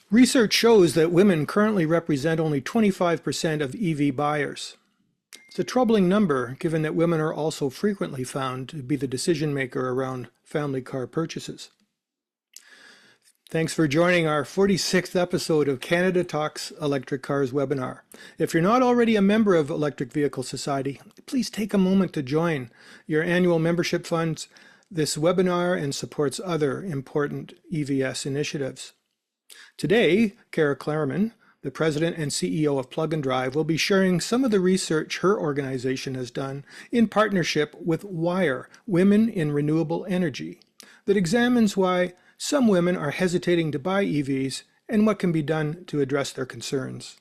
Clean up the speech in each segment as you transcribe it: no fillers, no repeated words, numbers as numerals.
Research shows that women currently represent only 25% of EV buyers. It's a troubling number given that women are also frequently found to be the decision maker around family car purchases. Thanks for joining our 46th episode of Canada Talks Electric Cars webinar. If you're not already a member of Electric Vehicle Society, please take a moment to join. Your annual membership funds this webinar and supports other important EVS initiatives. Today, Cara Clairman, the president and CEO of Plug and Drive, will be sharing some of the research her organization has done in partnership with WIRE, Women in Renewable Energy, that examines why some women are hesitating to buy EVs and what can be done to address their concerns.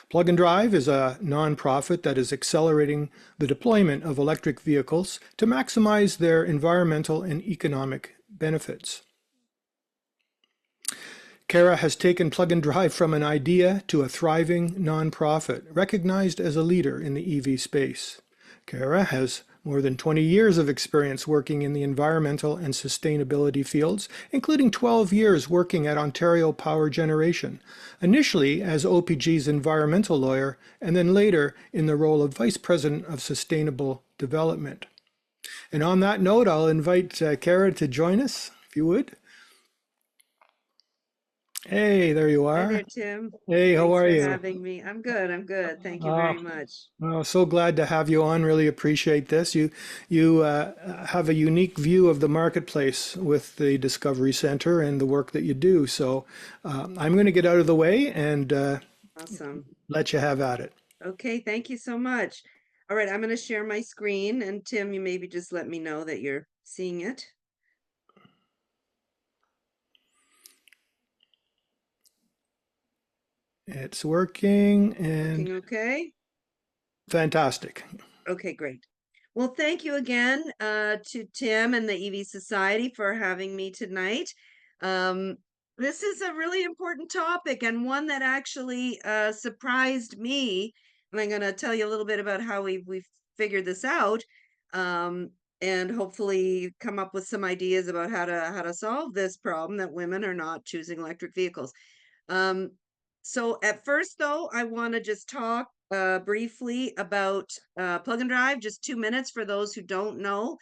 Plug and Drive is a nonprofit that is accelerating the deployment of electric vehicles to maximize their environmental and economic benefits. Cara has taken Plug and Drive from an idea to a thriving nonprofit, recognized as a leader in the EV space. Cara has more than 20 years of experience working in the environmental and sustainability fields, including 12 years working at Ontario Power Generation, initially as OPG's environmental lawyer, and then later in the role of Vice President of Sustainable Development. And on that note, I'll invite Cara to join us, if you would. Hey, there you Hi are. there, Tim. Hey, how Thanks are for you? having me. I'm good. I'm good. Thank you Oh, very much. oh, so glad to have you on. Really appreciate this. You have a unique view of the marketplace with the Discovery Center and the work that you do. So I'm going to get out of the way and Awesome. let you have at it. Okay, thank you so much. All right, I'm going to share my screen, and Tim, you maybe just let me know that you're seeing it. It's working Working and okay? fantastic. Okay, great. Well, thank you again to Tim and the EV Society for having me tonight. Um, this is a really important topic and one that actually surprised me. And I'm going to tell you a little bit about how we've figured this out, um, and hopefully come up with some ideas about how to solve this problem that women are not choosing electric vehicles. Um, so at first, though, I want to just talk briefly about Plug and Drive, just 2 minutes for those who don't know.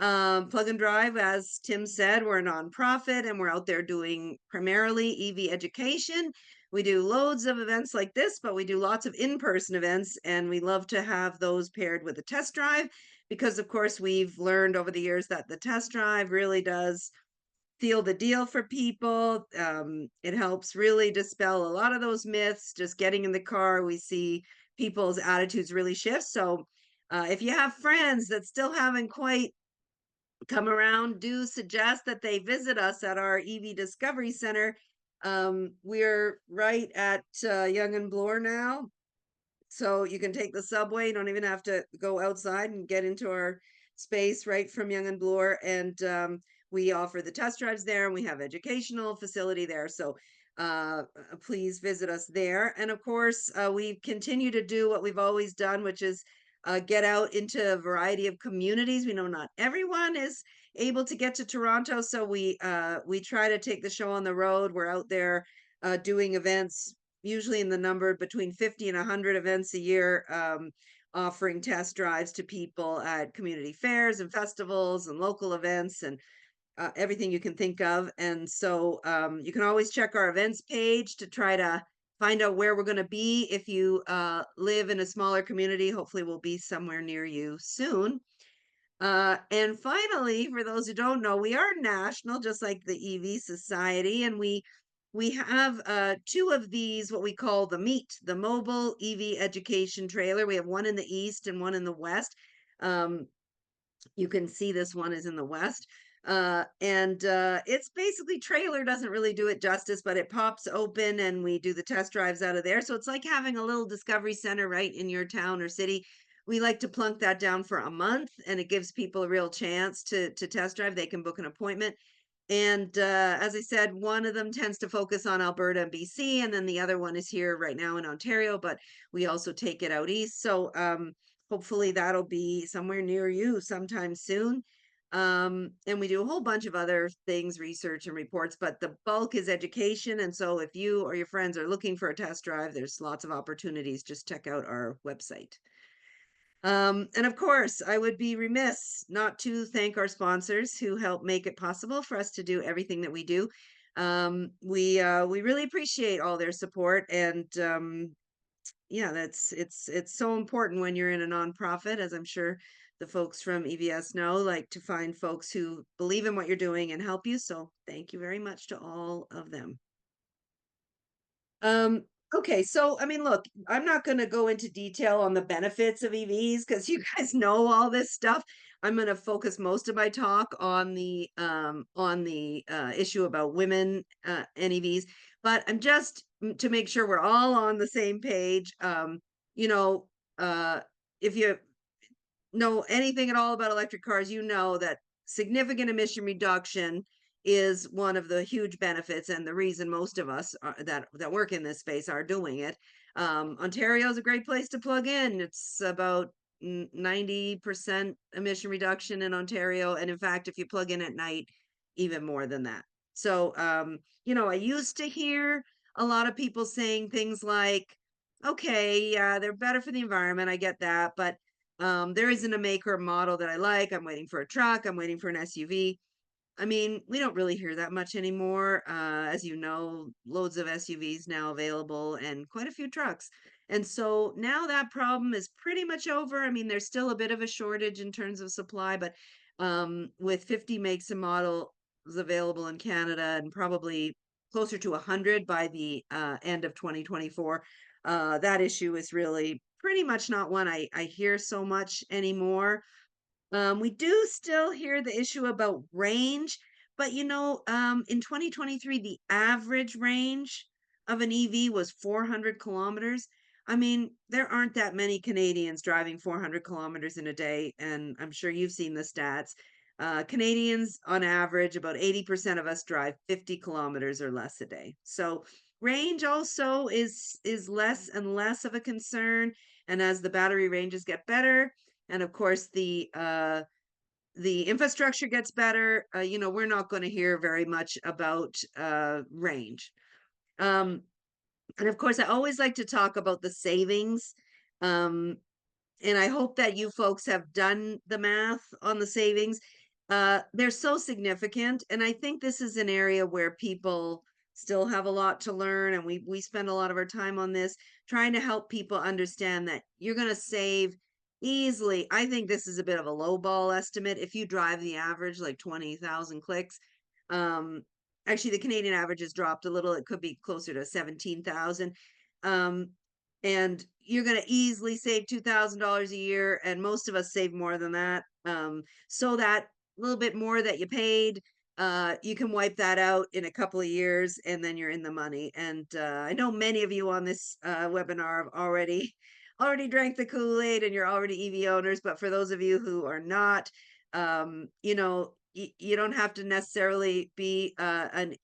Plug and Drive, as Tim said, we're a nonprofit and we're out there doing primarily EV education. We do loads of events like this, but we do lots of in-person events, and we love to have those paired with a test drive because, of course, we've learned over the years that the test drive really does seal the deal for people. It helps really dispel a lot of those myths. Just getting in the car, we see people's attitudes really shift. So, if you have friends that still haven't quite come around, do suggest that they visit us at our EV Discovery Center. We're right at Young and Bloor now. So you can take the subway. You don't even have to go outside and get into our space right from Young and Bloor. And we offer the test drives there, and we have educational facility there. So please visit us there. And of course, we continue to do what we've always done, which is get out into a variety of communities. We know not everyone is able to get to Toronto, so we try to take the show on the road. We're out there doing events, usually in the number between 50 and 100 events a year, offering test drives to people at community fairs and festivals and local events and everything you can think of. And so you can always check our events page to try to find out where we're going to be. If you live in a smaller community, hopefully we'll be somewhere near you soon. And finally, for those who don't know, we are national, just like the EV Society, and we have two of these, what we call the mobile EV education trailer. We have one in the east and one in the west. Um, you can see this one is in the west. And it's basically, trailer doesn't really do it justice, but it pops open and we do the test drives out of there. So it's like having a little discovery center right in your town or city. We like to plunk that down for a month, and it gives people a real chance to test drive. They can book an appointment. And as I said, one of them tends to focus on Alberta and BC, and then the other one is here right now in Ontario, but we also take it out east. So hopefully that'll be somewhere near you sometime soon. And we do a whole bunch of other things, research and reports, but the bulk is education. And so if you or your friends are looking for a test drive, there's lots of opportunities. Just check out our website. And of course, I would be remiss not to thank our sponsors who help make it possible for us to do everything that we do. We really appreciate all their support, and yeah, it's so important when you're in a nonprofit, as I'm sure the folks from EVS know, like to find folks who believe in what you're doing and help you. So thank you very much to all of them. Um, okay, so I mean, look, I'm not going to go into detail on the benefits of EVs because you guys know all this stuff. I'm going to focus most of my talk on the issue about women and EVs, but I'm just to make sure we're all on the same page. You know, uh, if you know anything at all about electric cars, you know that significant emission reduction is one of the huge benefits and the reason most of us that work in this space are doing it. Ontario is a great place to plug in. It's about 90% emission reduction in Ontario. And in fact, if you plug in at night, even more than that. So, I used to hear a lot of people saying things like, okay, yeah, they're better for the environment. I get that. But there isn't a maker model that I like. I'm waiting for a truck. I'm waiting for an SUV. I mean, we don't really hear that much anymore. As you know, loads of SUVs now available and quite a few trucks. And so now that problem is pretty much over. I mean, there's still a bit of a shortage in terms of supply, but with 50 makes and models available in Canada and probably closer to 100 by the end of 2024, that issue is really pretty much not one I hear so much anymore. We do still hear the issue about range, but in 2023, the average range of an EV was 400 kilometers. I mean, there aren't that many Canadians driving 400 kilometers in a day, and I'm sure you've seen the stats. Canadians, on average, about 80% of us drive 50 kilometers or less a day. So range also is less and less of a concern, and as the battery ranges get better, and of course the infrastructure gets better, we're not going to hear very much about range. um and of course I always like to talk about the savings. um and I hope that you folks have done the math on the savings. They're so significant, and I think this is an area where people still have a lot to learn, and we spend a lot of our time on this, trying to help people understand that you're going to save easily. I think this is a bit of a low ball estimate. If you drive the average like 20,000 clicks, um, actually the Canadian average has dropped a little. It could be closer to 17,000. Um, and you're going to easily save $2,000 a year, and most of us save more than that. So that little bit more that you paid, you can wipe that out in a couple of years, and then you're in the money. And I know many of you on this webinar have already drank the Kool-Aid, and you're already EV owners. But for those of you who are not, you don't have to necessarily be an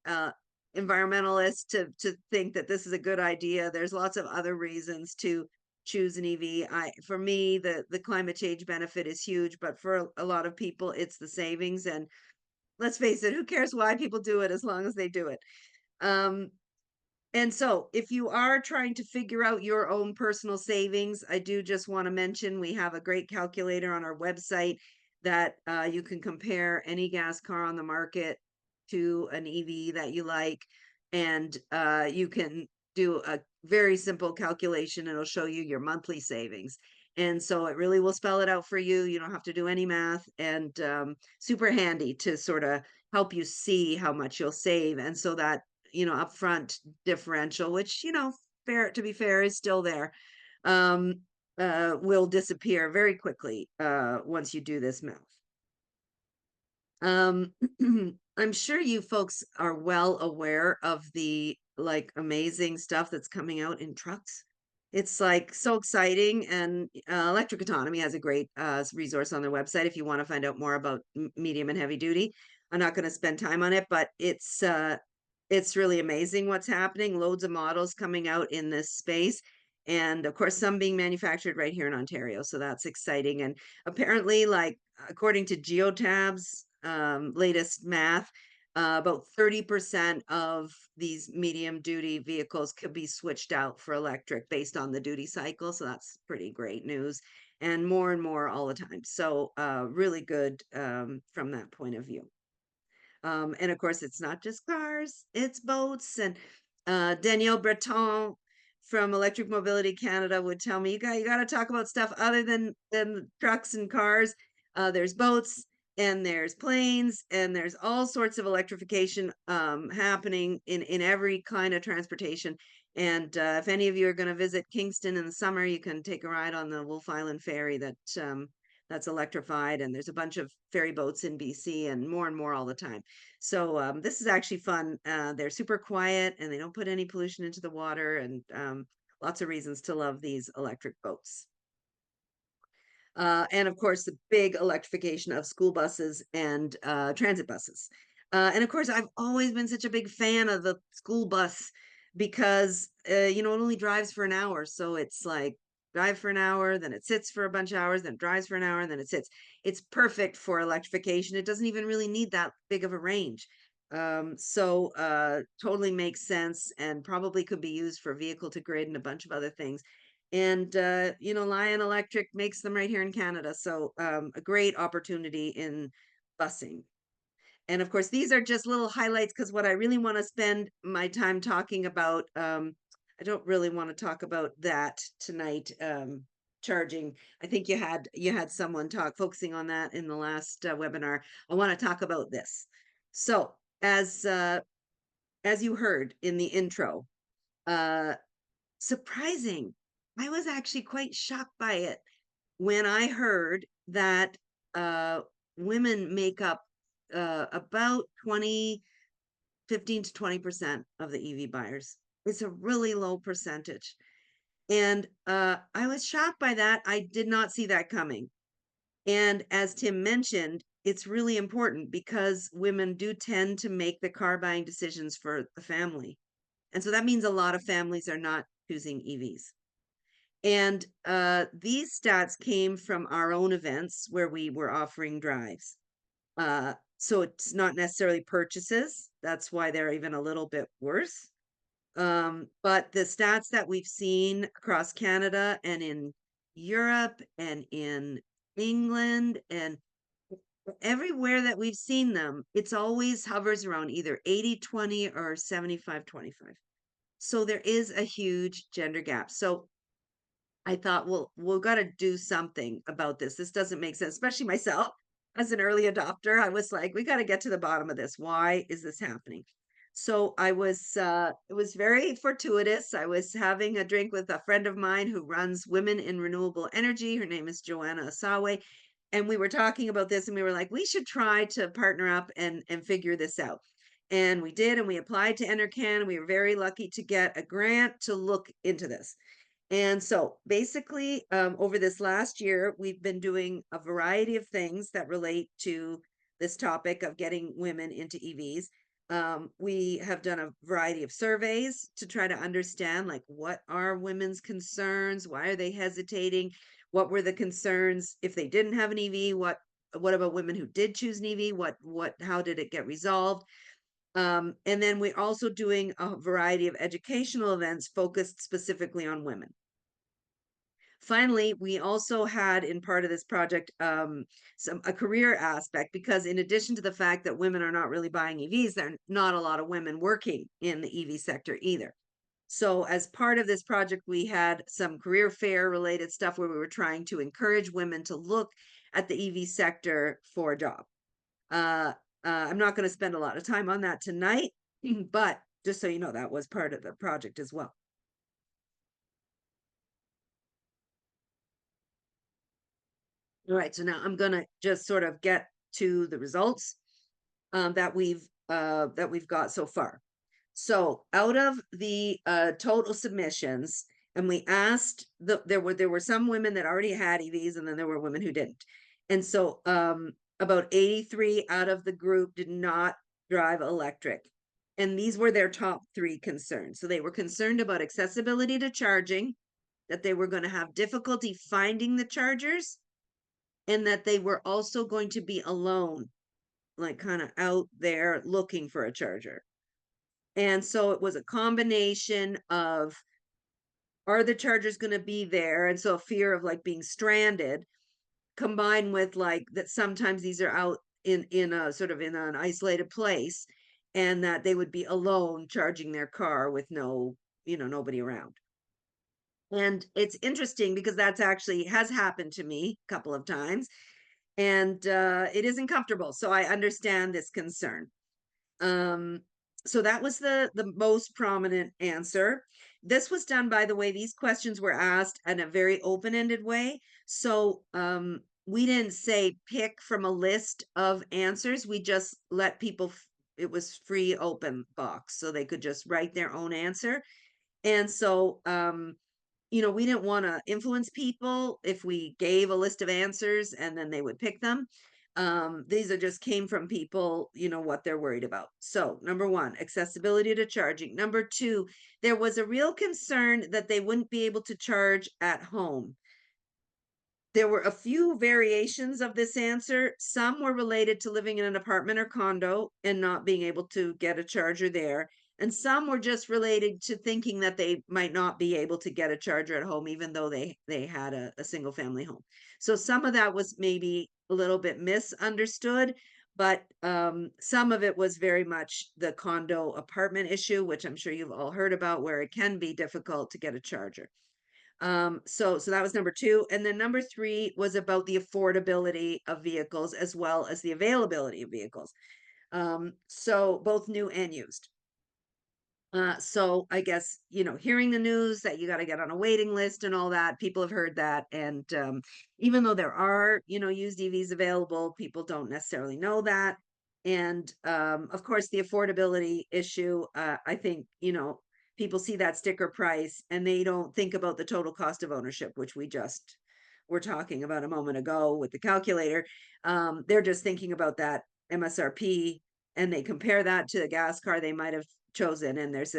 environmentalist to think that this is a good idea. There's lots of other reasons to choose an EV. For me, the climate change benefit is huge, but for a lot of people, it's the savings. And let's face it, who cares why people do it as long as they do it? Um, and so, if you are trying to figure out your own personal savings, I do just want to mention we have a great calculator on our website that you can compare any gas car on the market to an EV that you like. And you can do a very simple calculation. It'll show you your monthly savings. And so it really will spell it out for you. You don't have to do any math, and super handy to sort of help you see how much you'll save. And so that upfront differential, which, fair to be fair, is still there, um, will disappear very quickly once you do this math. Um, I'm sure you folks are well aware of the like amazing stuff that's coming out in trucks. It's like so exciting, and Electric Autonomy has a great resource on their website if you want to find out more about medium and heavy duty. I'm not going to spend time on it, but it's really amazing what's happening. Loads of models coming out in this space. And of course, some being manufactured right here in Ontario. So that's exciting. And apparently, like according to Geotab's latest math, about 30% of these medium duty vehicles could be switched out for electric based on the duty cycle. So that's pretty great news, and more all the time. So really good from that point of view. And of course, it's not just cars, it's boats. And Danielle Breton from Electric Mobility Canada would tell me, you got to talk about stuff other than trucks and cars. There's boats and there's planes and there's all sorts of electrification happening in every kind of transportation. And if any of you are going to visit Kingston in the summer, you can take a ride on the Wolf Island Ferry that's electrified, and there's a bunch of ferry boats in BC and more all the time. So this is actually fun. They're super quiet and they don't put any pollution into the water, and lots of reasons to love these electric boats. And of course, the big electrification of school buses and transit buses. And of course, I've always been such a big fan of the school bus because, it only drives for an hour. So it's like drive for an hour, then it sits for a bunch of hours, then it drives for an hour, and then it sits. It's perfect for electrification. It doesn't even really need that big of a range. So totally makes sense and probably could be used for vehicle to grid and a bunch of other things. And Lion Electric makes them right here in Canada. So a great opportunity in busing. And of course, these are just little highlights because what I really want to spend my time talking about, I don't really want to talk about that tonight. Charging. I think you had someone focusing on that in the last webinar. I want to talk about this. So as you heard in the intro, uh, surprising. I was actually quite shocked by it when I heard that uh, women make up about 15 to 20% of the EV buyers. It's a really low percentage. And I was shocked by that. I did not see that coming. And as Tim mentioned, it's really important because women do tend to make the car buying decisions for the family. And so that means a lot of families are not choosing EVs. And these stats came from our own events where we were offering drives. So it's not necessarily purchases. That's why they're even a little bit worse. But the stats that we've seen across Canada and in Europe and in England and everywhere that we've seen them, it's always hovers around either 80-20 or 75-25. So there is a huge gender gap. So I thought, well, we've got to do something about this. This doesn't make sense, especially myself as an early adopter. I was like, we got to get to the bottom of this. Why is this happening? So it was very fortuitous. I was having a drink with a friend of mine who runs Women in Renewable Energy. Her name is Joanna Asawe. And we were talking about this and we were like, we should try to partner up and figure this out. And we did, and we applied to NRCan. We were very lucky to get a grant to look into this. And so basically, over this last year, we've been doing a variety of things that relate to this topic of getting women into EVs. We have done a variety of surveys to try to understand, like, what are women's concerns? Why are they hesitating? What were the concerns if they didn't have an EV? What about women who did choose an EV? How did it get resolved? And then we're also doing a variety of educational events focused specifically on women. Finally, we also had in part of this project a career aspect, because in addition to the fact that women are not really buying EVs, there are not a lot of women working in the EV sector either. So as part of this project, we had some career fair related stuff where we were trying to encourage women to look at the EV sector for a job. I'm not going to spend a lot of time on that tonight, but just so you know, that was part of the project as well. All right, so now I'm gonna just sort of get to the results that we've got so far. So out of the total submissions, and we asked there were some women that already had EVs, and then there were women who didn't. And so about 83 out of the group did not drive electric. And these were their top 3 concerns. So they were concerned about accessibility to charging, that they were going to have difficulty finding the chargers, and that they were also going to be alone, like kind of out there looking for a charger. And so it was a combination of, are the chargers going to be there? And so a fear of like being stranded, combined with like that sometimes these are out in a sort of in an isolated place, and that they would be alone charging their car with no, nobody around. And it's interesting because that's actually has happened to me a couple of times, and it isn't comfortable. So I understand this concern. Um, so that was the most prominent answer. This was done, by the way, these questions were asked in a very open-ended way. So we didn't say pick from a list of answers. We just let people, it was free open box, so they could just write their own answer. And so we didn't want to influence people if we gave a list of answers and then they would pick them. These are just came from people, what they're worried about. So, number one, accessibility to charging. Number two, there was a real concern that they wouldn't be able to charge at home. There were a few variations of this answer. Some were related to living in an apartment or condo and not being able to get a charger there. And some were just related to thinking that they might not be able to get a charger at home, even though they had a single family home. So some of that was maybe a little bit misunderstood, but some of it was very much the condo apartment issue, which I'm sure you've all heard about, where it can be difficult to get a charger. So that was number two. And then number three was about the affordability of vehicles as well as the availability of vehicles. So both new and used. So I guess, hearing the news that you got to get on a waiting list and all that, people have heard that. And even though there are, used EVs available, people don't necessarily know that. And of course, the affordability issue, I think, people see that sticker price and they don't think about the total cost of ownership, which we just were talking about a moment ago with the calculator. They're just thinking about that MSRP, and they compare that to the gas car they might have chosen, and there's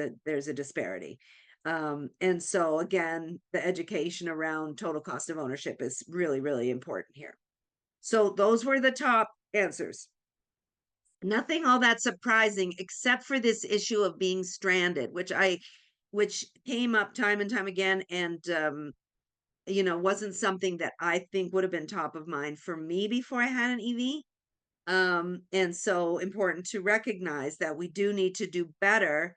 a disparity. And so again, the education around total cost of ownership is really, really important here. So those were the top answers. Nothing all that surprising except for this issue of being stranded, which came up time and time again, and wasn't something that I think would have been top of mind for me before I had an EV. And so important to recognize that we do need to do better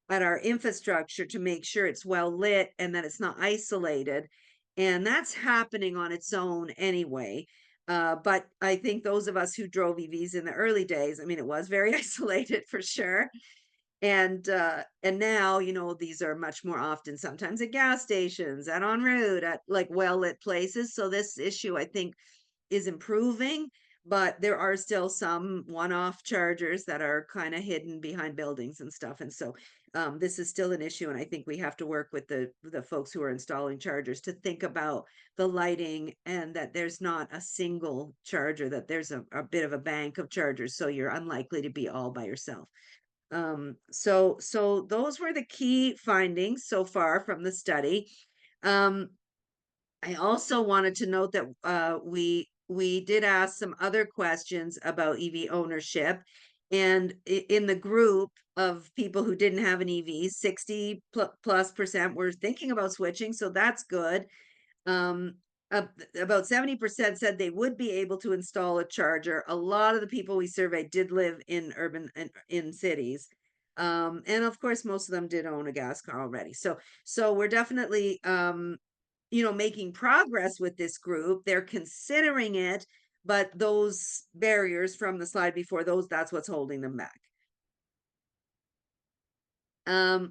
at our infrastructure to make sure it's well lit and that it's not isolated. And that's happening on its own anyway. But I think those of us who drove EVs in the early days, I mean, it was very isolated for sure. And now, these are much more often, sometimes at gas stations, at en route, at like well lit places. So this issue, I think, is improving, but there are still some one-off chargers that are kind of hidden behind buildings and stuff. And so this is still an issue. And I think we have to work with the folks who are installing chargers to think about the lighting, and that there's not a single charger, that there's a bit of a bank of chargers. So you're unlikely to be all by yourself. So those were the key findings so far from the study. Um, I also wanted to note that we did ask some other questions about EV ownership, and in the group of people who didn't have an EV, 60+% were thinking about switching, so that's good. Um, about 70% said they would be able to install a charger. A lot of the people we surveyed did live in urban and in cities. And of course, most of them did own a gas car already. So we're definitely making progress with this group. They're considering it, but those barriers from the slide before, that's what's holding them back.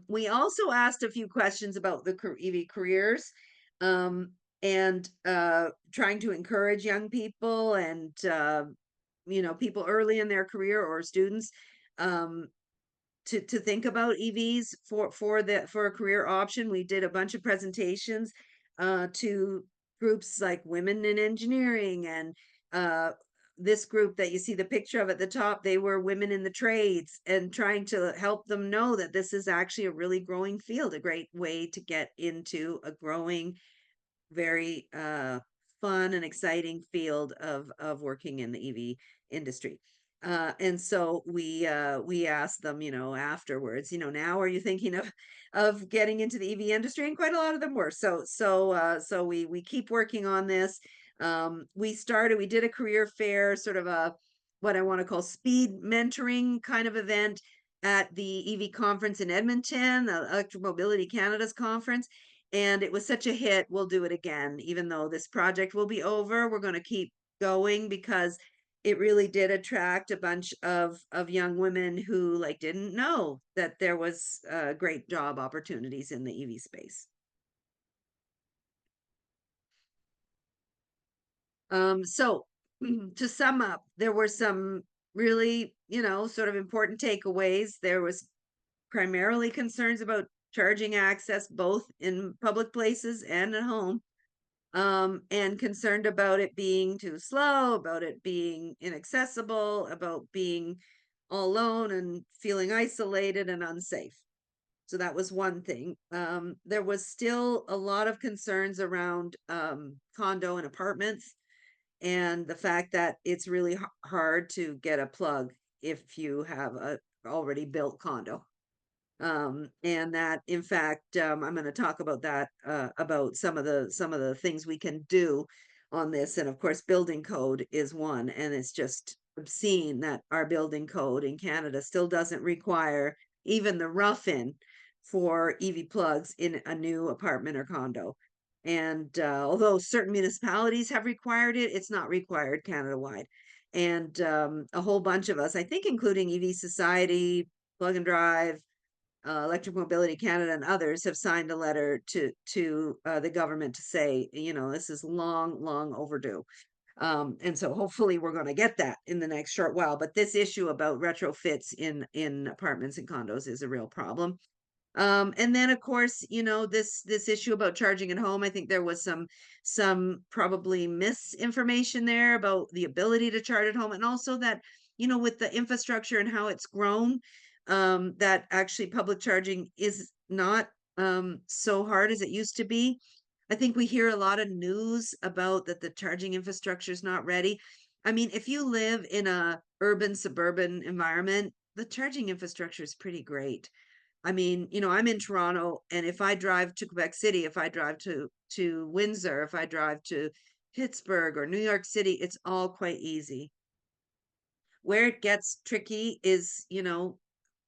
We also asked a few questions about the EV careers, and trying to encourage young people and people early in their career, or students, um, to think about EVs for a career option. We did a bunch of presentations to groups like Women in Engineering, and this group that you see the picture of at the top, they were women in the trades, and trying to help them know that this is actually a really growing field, a great way to get into a growing, very fun and exciting field of working in the EV industry. And so we asked them, afterwards, now are you thinking of getting into the EV industry? And quite a lot of them were. So we keep working on this. We did a career fair, sort of a what I want to call speed mentoring kind of event at the EV conference in Edmonton, the Electric Mobility Canada's conference. And it was such a hit. We'll do it again, even though this project will be over. We're going to keep going because it really did attract a bunch of young women who like didn't know that there was great job opportunities in the EV space. So to sum up, there were some really, sort of important takeaways. There was primarily concerns about charging access both in public places and at home, and concerned about it being too slow, about it being inaccessible, about being all alone and feeling isolated and unsafe. So that was one thing. There was still a lot of concerns around condo and apartments, and the fact that it's really hard to get a plug if you have a already built condo. And that in fact, I'm going to talk about that, about some of the things we can do on this. And of course, building code is one, and it's just obscene that our building code in Canada still doesn't require even the rough-in for EV plugs in a new apartment or condo. And although certain municipalities have required it, it's not required Canada-wide. And a whole bunch of us, I think, including EV Society, Plug and Drive, Electric Mobility Canada, and others have signed a letter to the government to say, this is long, long overdue. And so hopefully we're going to get that in the next short while. But this issue about retrofits in apartments and condos is a real problem. And then of course, this issue about charging at home, I think there was some probably misinformation there about the ability to charge at home, and also that, with the infrastructure and how it's grown, that actually public charging is not so hard as it used to be. I think we hear a lot of news about that the charging infrastructure is not ready. I mean, if you live in a urban suburban environment, the charging infrastructure is pretty great. I mean, I'm in Toronto, and if I drive to Quebec City, if I drive to Windsor, if I drive to Pittsburgh or New York City, it's all quite easy. Where it gets tricky is,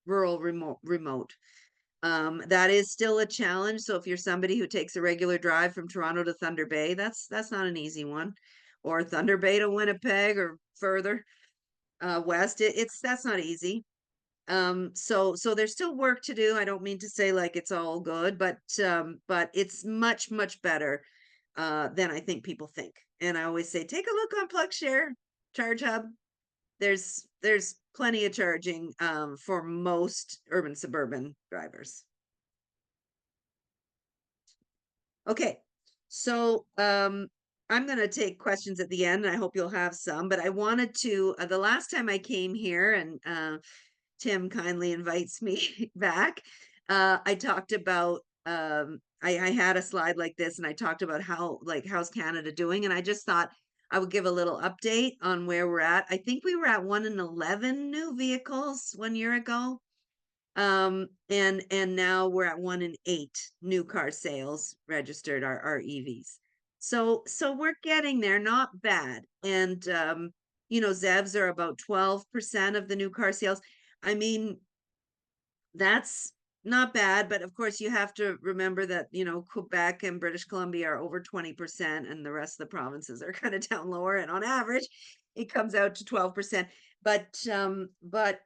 rural remote. That is still a challenge. So if you're somebody who takes a regular drive from Toronto to Thunder Bay, that's not an easy one. Or Thunder Bay to Winnipeg or further west, it's that's not easy. So there's still work to do. I don't mean to say like it's all good, but it's much, much better than I think people think. And I always say, take a look on PlugShare, Charge Hub. There's plenty of charging for most urban suburban drivers. Okay, so I'm going to take questions at the end, and I hope you'll have some. But I wanted to, the last time I came here, and Tim kindly invites me back, I talked about, I had a slide like this, and I talked about how's Canada doing, and I just thought I would give a little update on where we're at. I think we were at 1 in 11 new vehicles 1 year ago. And now we're at 1 in 8 new car sales registered are EVs. So we're getting there, not bad. And ZEVs are about 12% of the new car sales. I mean, that's not bad, but of course you have to remember that, Quebec and British Columbia are over 20%, and the rest of the provinces are kind of down lower. And on average, it comes out to 12%. But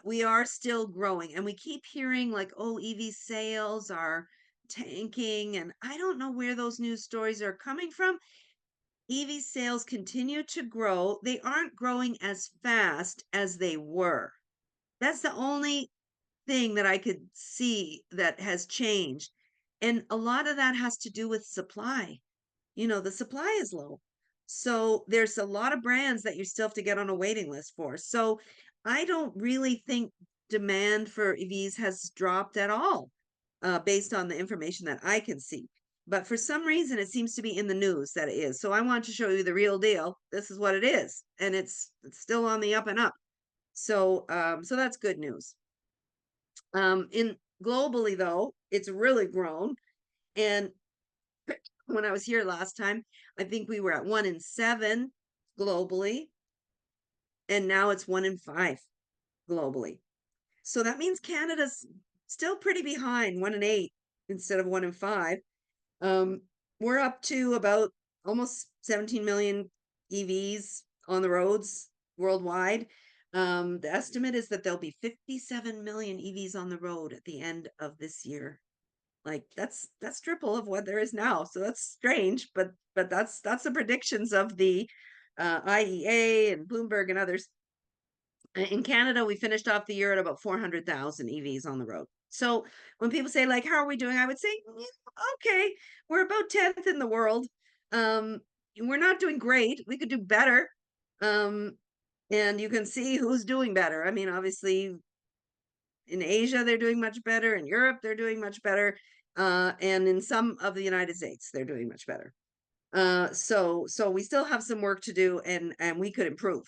we are still growing, and we keep hearing like, oh, EV sales are tanking, and I don't know where those news stories are coming from. EV sales continue to grow. They aren't growing as fast as they were. That's the only thing that I could see that has changed. And a lot of that has to do with supply. The supply is low. So there's a lot of brands that you still have to get on a waiting list for. So I don't really think demand for EVs has dropped at all, based on the information that I can see. but for some reason it seems to be in the news that it is. So I want to show you the real deal. This is what it is, and it's still on the up and up. So so that's good news. In globally though, it's really grown. And when I was here last time, I think we were at 1 in 7 globally, and now it's 1 in 5 globally. So that means Canada's still pretty behind, 1 in 8 instead of 1 in 5. Um, we're up to about almost 17 million EVs on the roads worldwide. The estimate is that there'll be 57 million EVs on the road at the end of this year. Like that's triple of what there is now. So that's strange, but that's the predictions of the IEA and Bloomberg and others. In Canada, we finished off the year at about 400,000 EVs on the road. So when people say like, how are we doing? I would say, "Yeah, okay, we're about 10th in the world. Um, we're not doing great. We could do better. Um, and you can see who's doing better. I mean, obviously in Asia, they're doing much better. In Europe, they're doing much better. And in some of the United States, they're doing much better. So we still have some work to do, and we could improve.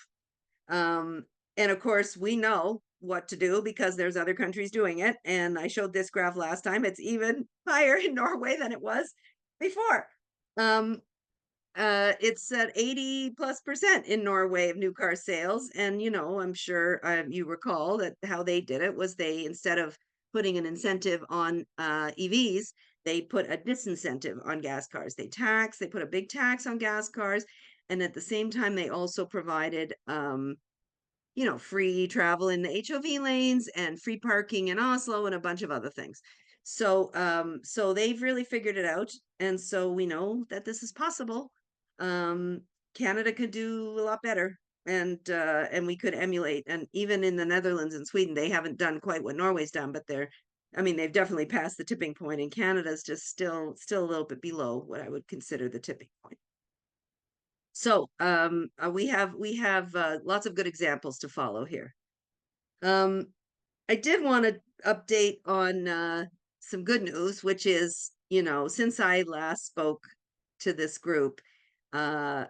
Um, and of course, we know what to do because there's other countries doing it. And I showed this graph last time. It's even higher in Norway than it was before. Um, it's at 80+% in Norway of new car sales. And, I'm sure you recall that how they did it was they, instead of putting an incentive on EVs, they put a disincentive on gas cars. They put a big tax on gas cars. And at the same time, they also provided free travel in the HOV lanes and free parking in Oslo and a bunch of other things. So they've really figured it out. And so we know that this is possible. Um, Canada could do a lot better, and we could emulate. And even in the Netherlands and Sweden, they haven't done quite what Norway's done, but they've definitely passed the tipping point, and Canada's just still a little bit below what I would consider the tipping point. So we have lots of good examples to follow here. Um, I did want to update on some good news, which is, since I last spoke to this group, uh,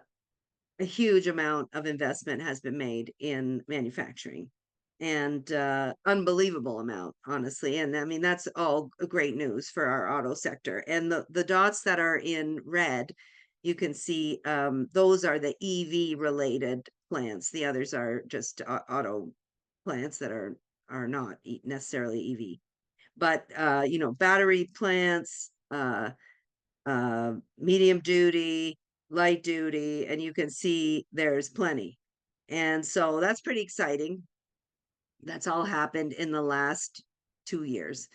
a huge amount of investment has been made in manufacturing, and unbelievable amount, honestly. And I mean, that's all great news for our auto sector. And the dots that are in red, you can see those are the EV related plants. The others are just auto plants that are not necessarily EV. But battery plants, medium duty, light duty, and you can see there's plenty. And so that's pretty exciting. That's all happened in the last 2 years.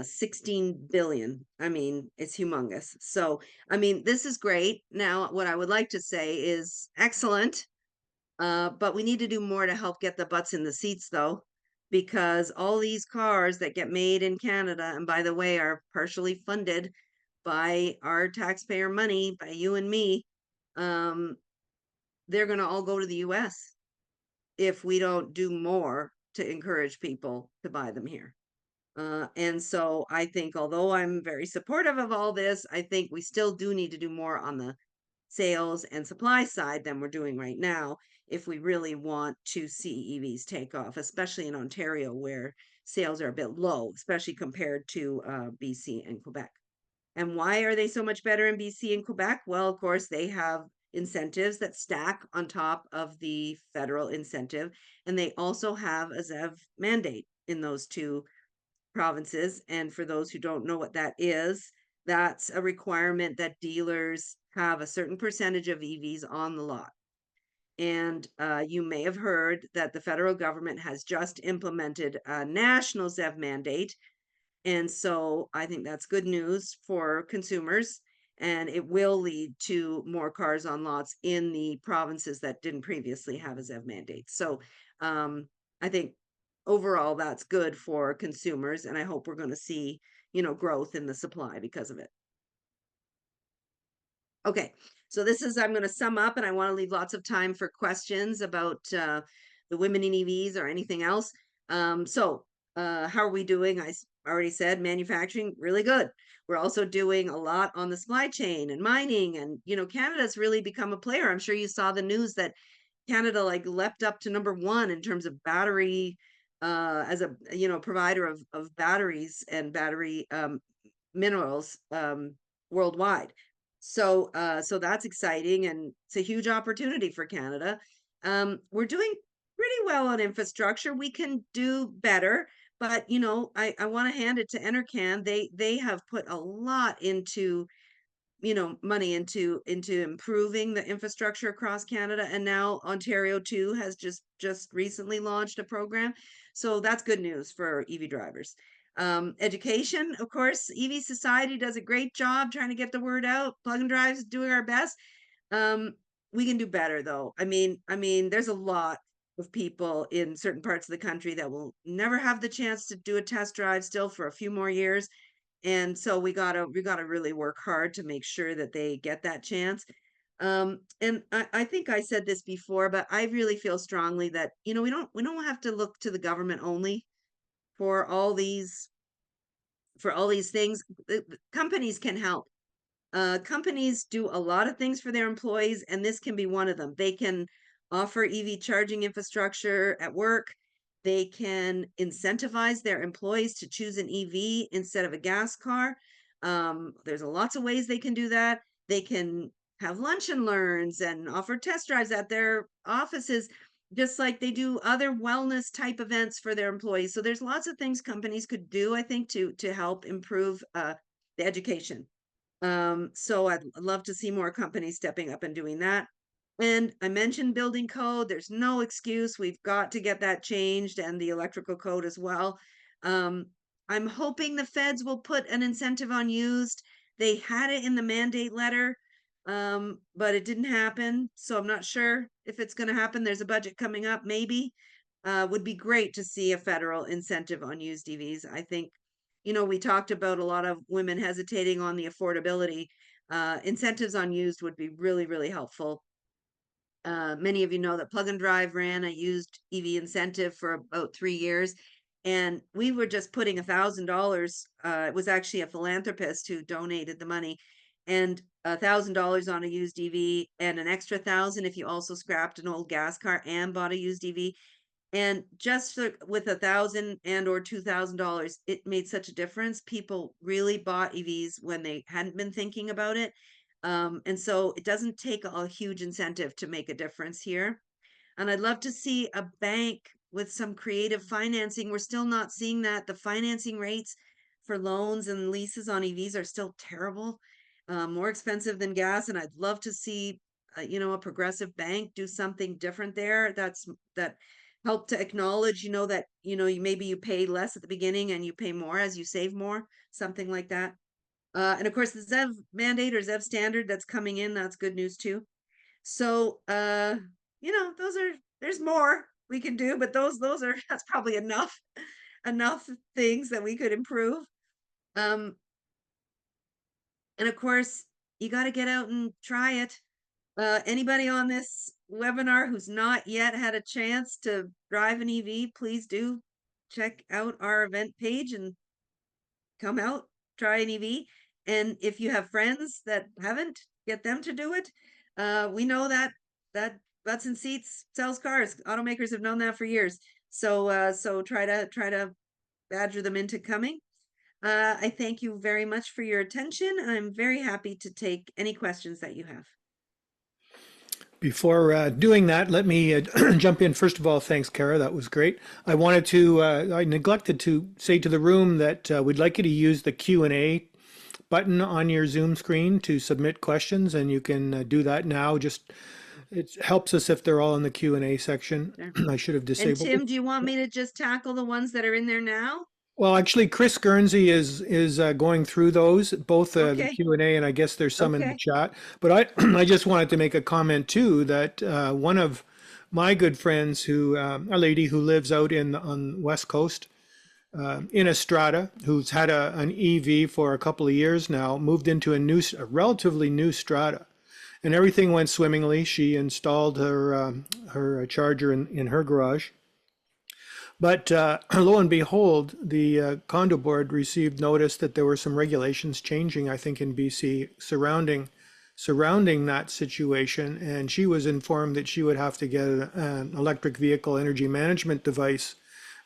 16 billion. I mean, it's humongous. So, I mean, this is great. Now, what I would like to say is excellent, but we need to do more to help get the butts in the seats, though, because all these cars that get made in Canada, and by the way, are partially funded by our taxpayer money, by you and me, um, they're going to all go to the US if we don't do more to encourage people to buy them here. And so I think, although I'm very supportive of all this, I think we still do need to do more on the sales and supply side than we're doing right now if we really want to see EVs take off, especially in Ontario where sales are a bit low, especially compared to BC and Quebec. And why are they so much better in BC and Quebec? Well, of course, they have incentives that stack on top of the federal incentive. And they also have a ZEV mandate in those two provinces. And for those who don't know what that is, that's a requirement that dealers have a certain percentage of EVs on the lot. And you may have heard that the federal government has just implemented a national ZEV mandate. And so I think that's good news for consumers, and it will lead to more cars on lots in the provinces that didn't previously have a ZEV mandate. So I think overall that's good for consumers, and I hope we're going to see, growth in the supply because of it. Okay, so I'm going to sum up, and I want to leave lots of time for questions about the women in EVs or anything else. So how are we doing? I already said, manufacturing, really good. We're also doing a lot on the supply chain and mining, and Canada's really become a player. I'm sure you saw the news that Canada like leapt up to number one in terms of battery, as a provider of batteries and battery minerals, worldwide. So that's exciting, and it's a huge opportunity for Canada. We're doing pretty well on infrastructure. We can do better, but I want to hand it to Enercan. They have put a lot into money into improving the infrastructure across Canada, and now Ontario too has just recently launched a program. So that's good news for EV drivers. Education, of course, EV Society does a great job trying to get the word out. Plug and Drive's doing our best. Um, we can do better though. I mean, there's a lot of people in certain parts of the country that will never have the chance to do a test drive still for a few more years, and so we gotta really work hard to make sure that they get that chance. And I think I said this before, but I really feel strongly that we don't have to look to the government only for all these things. Companies can help. Companies do a lot of things for their employees, and this can be one of them. They can offer EV charging infrastructure at work. They can incentivize their employees to choose an EV instead of a gas car. There's lots of ways they can do that. They can have lunch and learns and offer test drives at their offices, just like they do other wellness type events for their employees. So there's lots of things companies could do, I think, to help improve the education. So I'd love to see more companies stepping up and doing that. And I mentioned building code. There's no excuse. We've got to get that changed, and the electrical code as well. Um, I'm hoping the feds will put an incentive on used. They had it in the mandate letter, but it didn't happen. So I'm not sure if it's going to happen. There's a budget coming up, maybe. Would be great to see a federal incentive on used EVs. I think, we talked about a lot of women hesitating on the affordability. Incentives on used would be really, really helpful. Many of you know that Plug and Drive ran a used EV incentive for about 3 years, and we were just putting $1,000. It was actually a philanthropist who donated the money, and $1,000 on a used EV, and an extra thousand if you also scrapped an old gas car and bought a used EV. And just with $1,000 and or $2,000, it made such a difference. People really bought EVs when they hadn't been thinking about it. And so it doesn't take a huge incentive to make a difference here. And I'd love to see a bank with some creative financing. We're still not seeing that. The financing rates for loans and leases on EVs are still terrible, more expensive than gas. And I'd love to see, a progressive bank do something different there. That help to acknowledge, that, maybe you pay less at the beginning and you pay more as you save more, something like that. And of course, the ZEV mandate or ZEV standard that's coming in, that's good news too. So, there's more we can do, but that's probably enough things that we could improve. Um, and of course, you got to get out and try it. Anybody on this webinar who's not yet had a chance to drive an EV, please do check out our event page and come out, try an EV. And if you have friends that haven't, get them to do it. We know that butts and seats sells cars. Automakers have known that for years. So try to badger them into coming. I thank you very much for your attention, and I'm very happy to take any questions that you have. Before doing that, let me jump in. First of all, thanks, Cara. That was great. I neglected to say to the room that we'd like you to use the Q&A button on your Zoom screen to submit questions, and you can do that now. Just it helps us if they're all in the Q&A section. Sure. I should have And disabled Tim, it. do you want me to just tackle the ones that are in there now? Well, actually, Chris Guernsey is going through those, both the Okay. Q&A, and I guess there's some in the Okay. chat. But I just wanted to make a comment too that one of my good friends, a lady who lives out on West Coast, in Estrada, who's had an EV for a couple of years now, moved into a relatively new Strata, and everything went swimmingly. She installed her charger in her garage. But lo and behold, the condo board received notice that there were some regulations changing, I think, in BC surrounding that situation, and she was informed that she would have to get an electric vehicle energy management device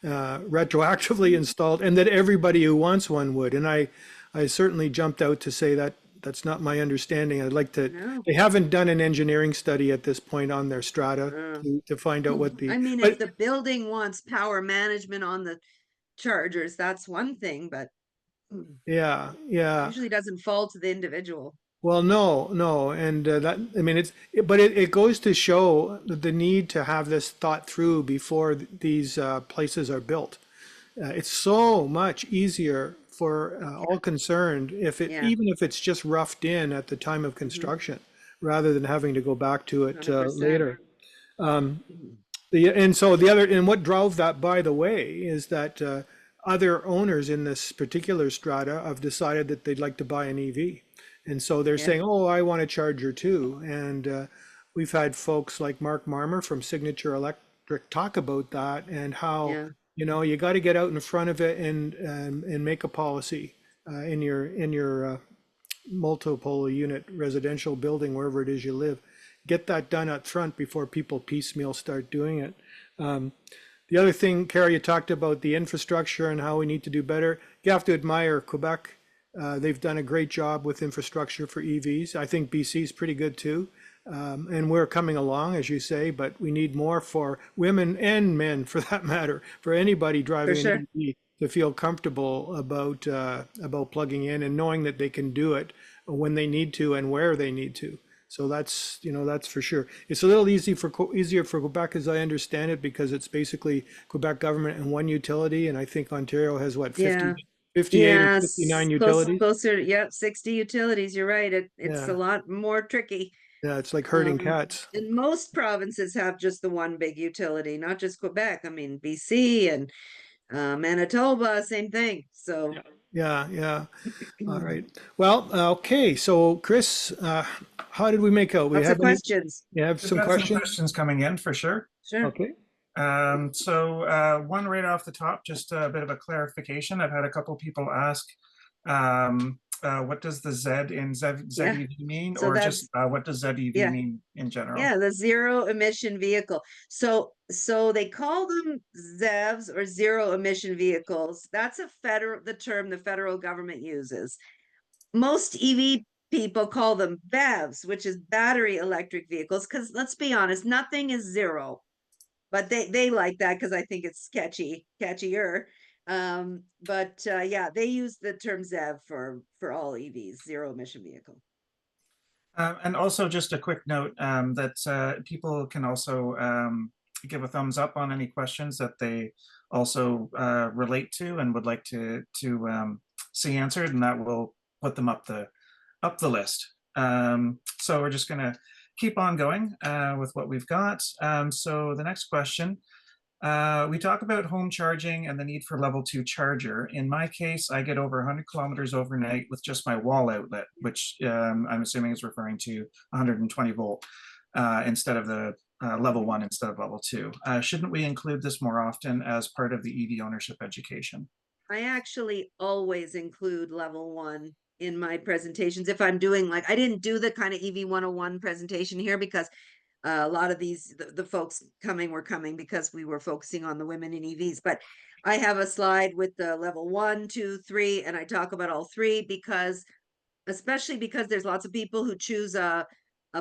retroactively installed, and that everybody who wants one would. And I certainly jumped out to say that that's not my understanding. I'd like to. No. They haven't done an engineering study at this point on their strata Uh, to find out what I the. mean, if But the building wants power management on the chargers, that's one thing, but yeah, yeah. usually doesn't fall to the individual. Well, no, no, and that I mean but it goes to show the need to have this thought through before these places are built. It's so much easier for Yeah, all concerned if it yeah, even if it's just roughed in at the time of mhm, construction, rather than having to go back to it 100%. later. And so the other, and what drove that, by the way, is that other owners in this particular strata have decided that they'd like to buy an EV. And so they're Yeah, saying, oh, I want a charger too. And we've had folks like Mark Marmer from Signature Electric talk about that and how, yeah, you got to get out in front of it and make a policy in your multiple unit residential building, wherever it is you live. Get that done up front before people piecemeal start doing it. Um, the other thing, Cara, you talked about the infrastructure and how we need to do better. You have to admire Quebec. They've done a great job with infrastructure for EVs. I think BC is pretty good too. And we're coming along, as you say, but we need more for women and men, for that matter, for anybody for driving an sure. EV to feel comfortable about plugging in and knowing that they can do it when they need to and where they need to. So that's for sure. It's a little easier for Quebec, as I understand it, because it's basically Quebec government and one utility, and I think Ontario has what, Yeah. 58 or Yes, 59 utilities? closer, yep, 60 utilities. You're right. It's a Yeah, lot more tricky. yeah, it's like herding cats. And most provinces have just the one big utility, not just Quebec. I mean, BC and Manitoba, same thing. So, Yeah, yeah. All right. Well, okay. So, Chris, how did we make out? We lots of have any? questions. You have We've some got some questions? questions coming in for sure. Sure. Okay. One right off the top, just a bit of a clarification. I've had a couple people ask, what does the Z in Yeah. ZEV mean, So or just that's, what does ZEV yeah. mean in general? Yeah, the zero emission vehicle. So they call them ZEVs or zero emission vehicles. That's the term the federal government uses. Most EV people call them BEVs, which is battery electric vehicles, because let's be honest, nothing is zero. But they like that because I think it's catchier. But yeah, they use the term ZEV for all EVs, zero emission vehicle. And also just a quick note that people can also give a thumbs up on any questions that they also relate to and would like to see answered, and that will put them up the list. So we're just going to keep on going with what we've got. So the next question. We talk about home charging and the need for level 2 charger. In my case, I get over 100 kilometers overnight with just my wall outlet, which I'm assuming is referring to 120 volt instead of the level 1 instead of level 2. Shouldn't we include this more often as part of the EV ownership education? I actually always include level 1 in my presentations. If I'm doing like, I didn't do the kind of EV 101 presentation here because a lot of the folks coming were coming because we were focusing on the women in EVs. But I have a slide with the level 1, 2, 3, and I talk about all three because especially because there's lots of people who choose a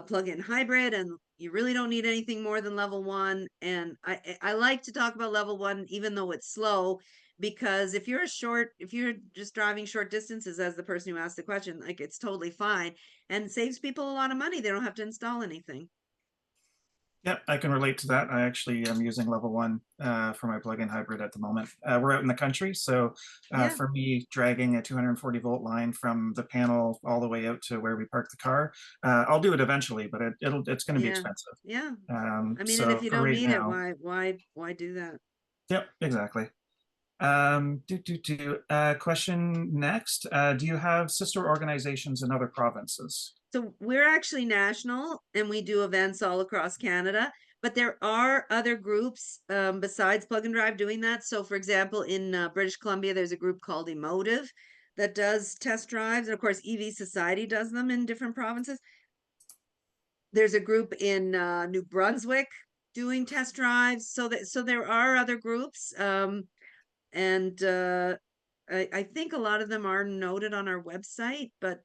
plug-in hybrid and you really don't need anything more than level 1. And I like to talk about level 1 even though it's slow, because if you're just driving short distances, as the person who asked the question, like, it's totally fine and saves people a lot of money. They don't have to install anything. Yeah, I can relate to that. I actually am using level 1 for my plug-in hybrid at the moment. We're out in the country, so Yeah, for me, dragging a 240 volt line from the panel all the way out to where we park the car, I'll do it eventually, but it's going to be yeah, expensive. yeah. I mean, and if So you for don't right need it, now, why do that? yep, exactly. Question next. Do you have sister organizations in other provinces? So we're actually national and we do events all across Canada, But there are other groups besides Plug and Drive doing that. So, for example, in British Columbia, there's a group called Emotive that does test drives. And of course, EV Society does them in different provinces. There's a group in New Brunswick doing test drives. So there are other groups. And I think a lot of them are noted on our website, but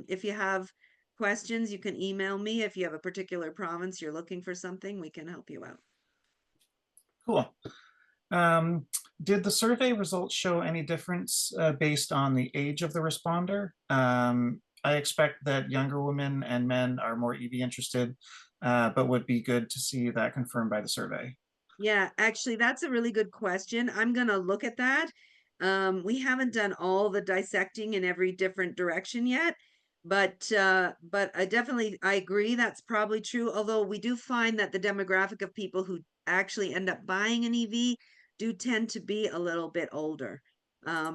if you have questions, you can email me. If you have a particular province you're looking for something, we can help you out. Cool. Um, did the survey results show any difference based on the age of the responder? I expect that younger women and men are more EV interested, but would be good to see that confirmed by the survey. Yeah, actually, that's a really good question. I'm gonna look at that. We haven't done all the dissecting in every different direction yet, but I agree that's probably true. Although we do find that the demographic of people who actually end up buying an EV do tend to be a little bit older.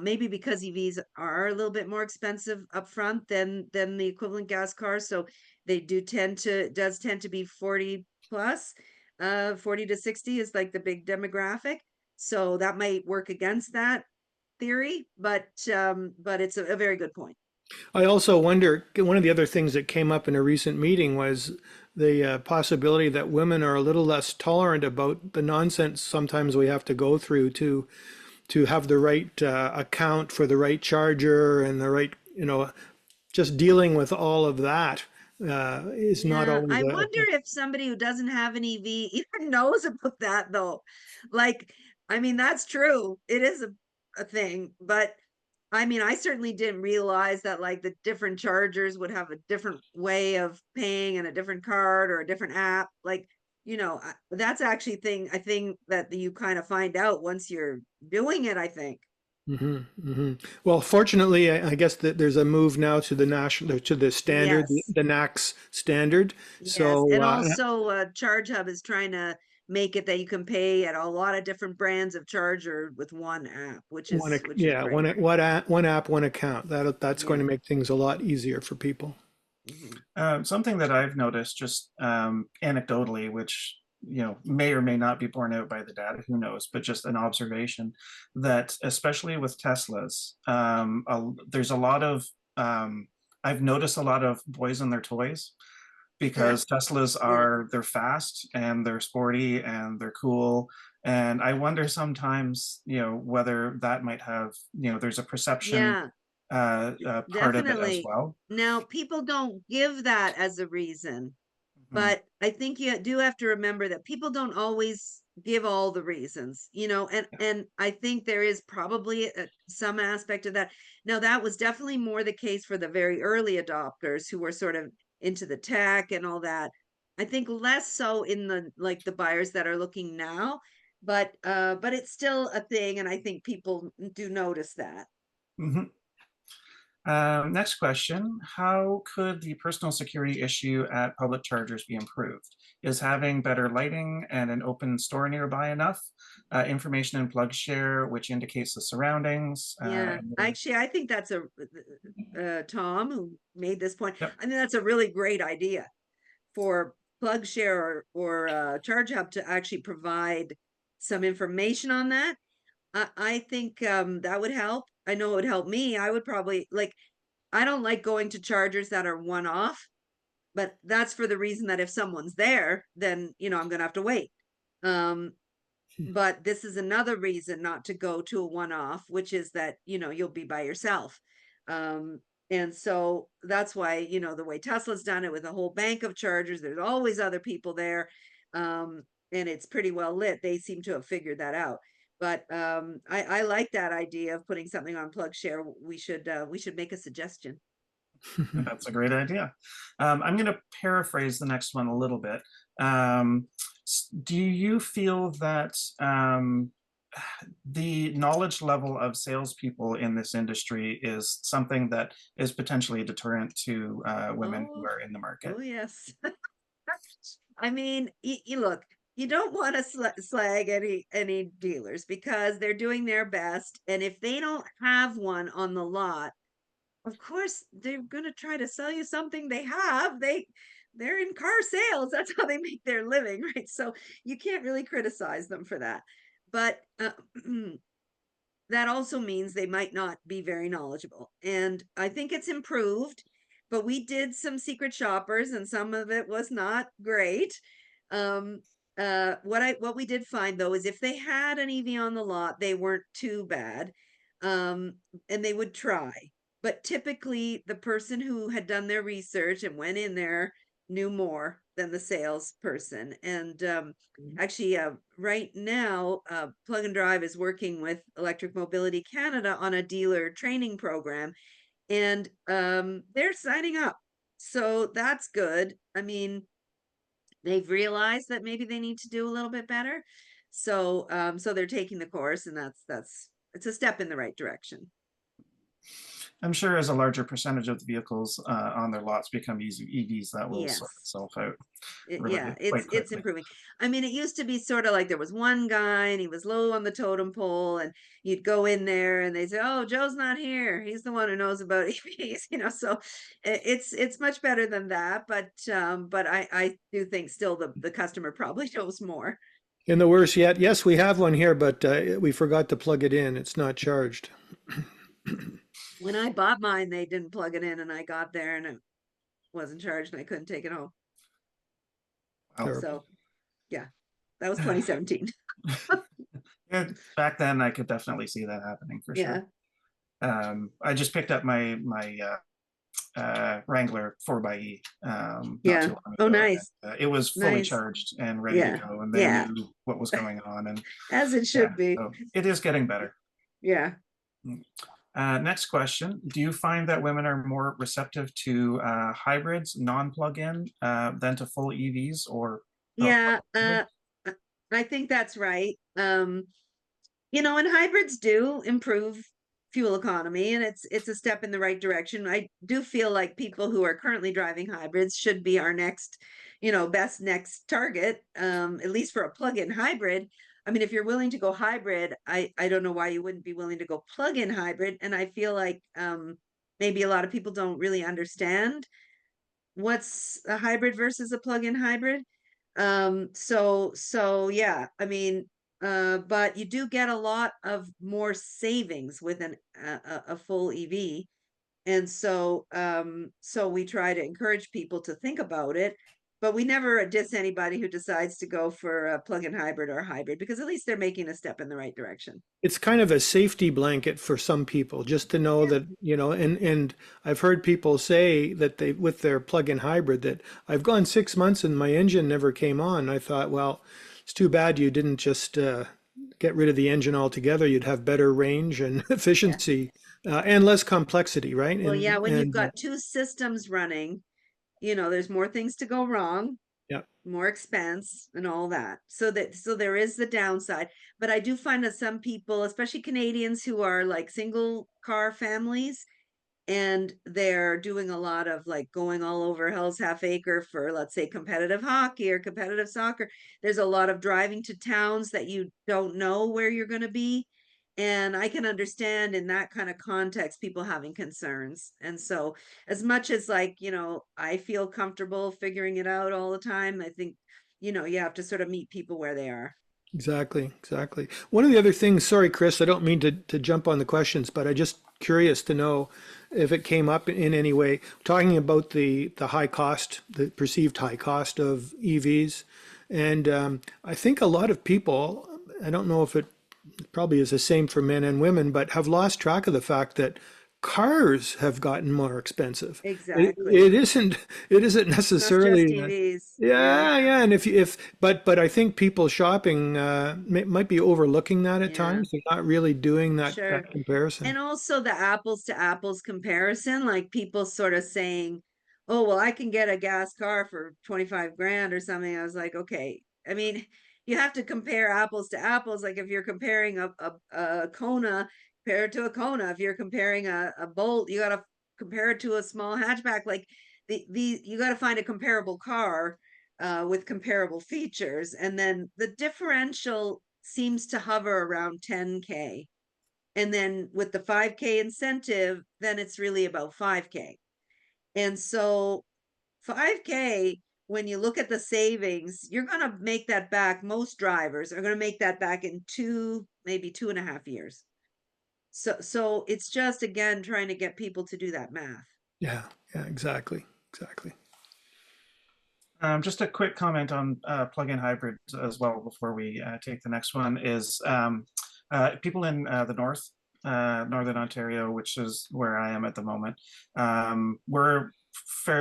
Maybe because EVs are a little bit more expensive upfront than the equivalent gas cars, so they does tend to be 40 plus. 40 to 60 is like the big demographic. So that might work against that theory, but it's a very good point. I also wonder, one of the other things that came up in a recent meeting was the possibility that women are a little less tolerant about the nonsense sometimes we have to go through to have the right account for the right charger and the right, just dealing with all of that is not Yeah, always I a. wonder if somebody who doesn't have an EV even knows about that though. Like, I mean, that's true. It is a thing, but I mean, I certainly didn't realize that like the different chargers would have a different way of paying and a different card or a different app. Like, that's actually I think that you kind of find out once you're doing it, I think. Well, fortunately, I guess that there's a move now to the national, to the standard, Yes. the NACS standard. Yes, So, and also Charge Hub is trying to make it that you can pay at a lot of different brands of charger with one app, which is yeah, great. one app, one account. That's going Yeah. to make things a lot easier for people. Mhm. Something that I've noticed just anecdotally, which may or may not be borne out by the data, who knows, but just an observation that especially with Teslas, there's a lot of I've noticed a lot of boys and their toys Yeah, because Teslas yeah, they're fast and they're sporty and they're cool. And I wonder sometimes, whether that might have, there's a perception yeah, part of it as definitely. well. Now, people don't give that as a reason, Mhm. but I think you do have to remember that people don't always give all the reasons, and I think there is probably some aspect of that. Now, that was definitely more the case for the very early adopters who were sort of into the tech and all that. I think less so in the buyers that are looking now, but it's still a thing, and I think people do notice that. Mhm. Next question, how could the personal security issue at public chargers be improved? Is having better lighting and an open store nearby enough? Information in plug share, which indicates the surroundings. Yeah, actually, I think that's Tom who made this point. Yep. I think that's a really great idea for PlugShare or Charge Hub to actually provide some information on that. I think that would help. I know it would help me. I would probably I don't like going to chargers that are one off, but that's for the reason that if someone's there, then I'm gonna have to wait. Um, but this is another reason not to go to a one-off, which is that, you'll be by yourself. And so that's why, the way Tesla's done it with a whole bank of chargers, there's always other people there. And it's pretty well lit. They seem to have figured that out. But I like that idea of putting something on PlugShare. We should make a suggestion. That's a great idea. I'm going to paraphrase the next one a little bit. Um, do you feel that the knowledge level of salespeople in this industry is something that is potentially a deterrent to women who Oh, are in the market? oh yes. I mean, you look, you don't want to slag any dealers because they're doing their best, and if they don't have one on the lot, of course they're going to try to sell you something they have. they're in car sales. That's how they make their living, right? So you can't really criticize them for that. But that also means they might not be very knowledgeable. And I think it's improved, but we did some secret shoppers and some of it was not great. Um, what we did find though is if they had an EV on the lot, they weren't too bad. And they would try. But typically the person who had done their research and went in there knew more than the salesperson. And actually, right now, Plug and Drive is working with Electric Mobility Canada on a dealer training program, and they're signing up. So that's good. I mean, they've realized that maybe they need to do a little bit better. So so they're taking the course, and that's it's a step in the right direction. I'm sure as a larger percentage of the vehicles on their lots become EVs, that will sort Yes. itself out Yeah, really quite it's quickly. improving. I mean, it used to be sort of like there was one guy and he was low on the totem pole, and you'd go in there and they say, "Oh, Joe's not here. He's the one who knows about EVs," you know. So it's much better than that, but I do think still the customer probably knows more. And the worse yet, yes, we have one here, but we forgot to plug it in. It's not charged. When I bought mine, they didn't plug it in, and I got there and it wasn't charged, and I couldn't take it home. Wow. Terrible. So yeah, that was 2017. Yeah, back then I could definitely see that happening for Yeah, sure. I just picked up my Wrangler 4xe not yeah. too long Oh, ago. nice, It was fully nice. charged and ready to Yeah, go, and they yeah, knew what was going on. And as it yeah, should be. so it is getting better. Yeah. Next question. Do you find that women are more receptive to hybrids, non-plug-in, than to full EVs or Yeah, plug-in hybrids? I think that's right. You know, and hybrids do improve fuel economy, and it's a step in the right direction. I do feel like people who are currently driving hybrids should be our next, you know, best next target, at least for a plug-in hybrid. I mean, if you're willing to go hybrid, I don't know why you wouldn't be willing to go plug-in hybrid. And I feel like maybe a lot of people don't really understand what's a hybrid versus a plug-in hybrid. So yeah, I mean, but you do get a lot of more savings with a full EV. And so so we try to encourage people to think about it, but we never diss anybody who decides to go for a plug-in hybrid or a hybrid, because at least they're making a step in the right direction. It's kind of a safety blanket for some people, just to know Yeah. that, and I've heard people say that they, with their plug-in hybrid, that I've gone 6 months and my engine never came on. I thought, well, it's too bad you didn't just get rid of the engine altogether. You'd have better range and Yeah. efficiency and less complexity, right? Well, yeah, when you've And got two systems running, you know, there's more things to go wrong, yeah, more expense and all that. So there is the downside. But I do find that some people, especially Canadians who are like single car families, and they're doing a lot of like going all over Hell's Half Acre for, let's say, competitive hockey or competitive soccer. There's a lot of driving to towns that you don't know where you're going to be. And I can understand in that kind of context people having concerns. And so, as much as, like, you know, I feel comfortable figuring it out all the time, I think, you know, you have to sort of meet people where they are. exactly, exactly. One of the other things, sorry, Chris, I don't mean to jump on the questions, but I just curious to know if it came up in any way, talking about the high cost, the perceived high cost of EVs. And I think a lot of people, I don't know if it probably is the same for men and women, but have lost track of the fact that cars have gotten more expensive. It, Exactly. it isn't it isn't It's not just necessarily that. EVs. Yeah. Yeah, yeah, and if but I think people shopping might be overlooking that at Yeah. times. They're not really doing that Sure. comparison. And also the apples to apples comparison, like people sort of saying, "Oh, well, I can get a gas car for 25 grand or something." I was like, okay. I mean, you have to compare apples to apples. Like if you're comparing a Kona, compare it to a Kona. If you're comparing a Bolt, you got to compare it to a small hatchback. Like the you got to find a comparable car with comparable features. And then the differential seems to hover around 10K. And then with the 5K incentive, then it's really about 5K. And so 5K, when you look at the savings, you're going to make that back. Most drivers are going to make that back in maybe 2.5 years. So it's just, again, trying to get people to do that math. Yeah, yeah, exactly, exactly. Just a quick comment on plug-in hybrids as well before we take the next one is people in the Northern Ontario, which is where I am at the moment.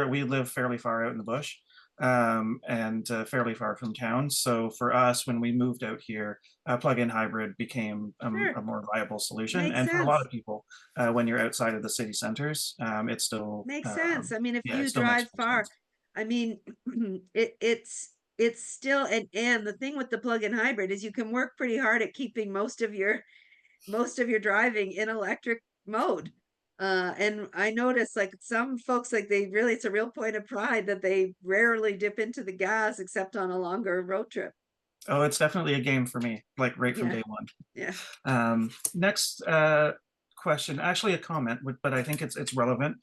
We live fairly far out in the bush and fairly far from town. So for us, when we moved out here, plug-in hybrid became Sure. a more viable solution. Makes And for a lot sense. of people, when you're outside of the city centers, it still Makes sense. I mean, if yeah, it you still makes drive more far, sense. I mean, it's still, and the thing with the plug-in hybrid is you can work pretty hard at keeping most of your driving in electric mode. And I notice, like, some folks, like, it's a real point of pride that they rarely dip into the gas except on a longer road trip. Oh, it's definitely a game for me, like right from Yeah, day one. yeah. Next question, actually a comment, but I think it's relevant.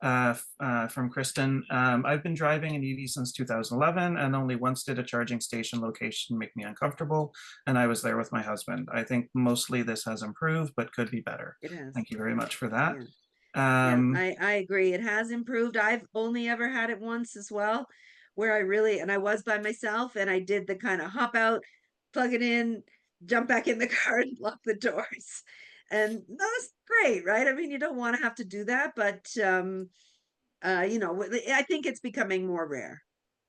From Kristen. I've been driving an EV since 2011 and only once did a charging station location make me uncomfortable, and I was there with my husband. I think mostly this has improved, but could be better. It has. Thank you very much for that. Yeah. Yeah, Um, I agree. It has improved. I've only ever had it once as well, where and I was by myself and I did the kind of hop out, plug it in, jump back in the car and lock the doors. And that was great, right? I mean, you don't want to have to do that, but I think it's becoming more rare.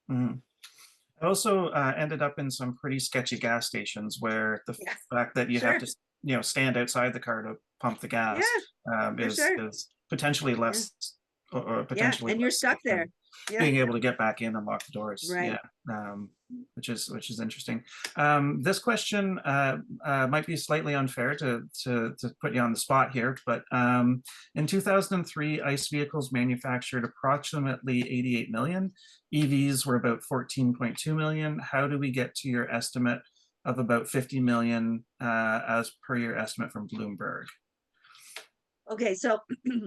mhm. I also ended up in some pretty sketchy gas stations where the Yeah, fact that you have sure. to, stand outside the car to pump the gas Yeah, for sure. is potentially Yeah. less or Yeah. potentially And you're less stuck safe there. than Yeah. being able to get back in and lock the doors. Right. Yeah, which is interesting. This question might be slightly unfair to put you on the spot here, but in 2003, ICE vehicles manufactured approximately 88 million. EVs were about 14.2 million. How do we get to your estimate of about 50 million as per your estimate from Bloomberg? Okay, so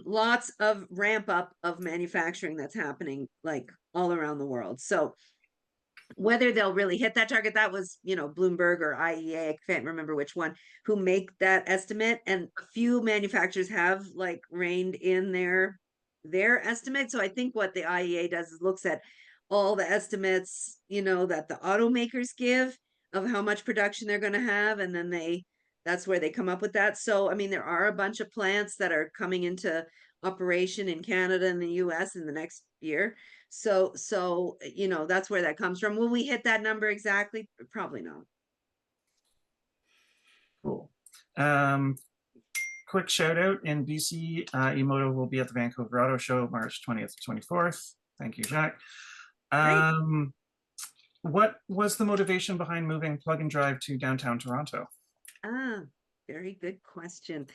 lots of ramp up of manufacturing that's happening like all around the world. So whether they'll really hit that target, that was, Bloomberg or IEA, I can't remember which one, who make that estimate. And a few manufacturers have like reined in their estimate. So I think what the IEA does is looks at all the estimates, that the automakers give of how much production they're going to have, and then that's where they come up with that. So I mean, there are a bunch of plants that are coming into operation in Canada and the US in the next year. So that's where that comes from. Will we hit that number exactly? Probably not. Cool. Quick shout out in BC, Emoto will be at the Vancouver Auto Show, March 20th to 24th. Thank you, Jack. Great. What was the motivation behind moving Plug and Drive to downtown Toronto? Ah, very good question.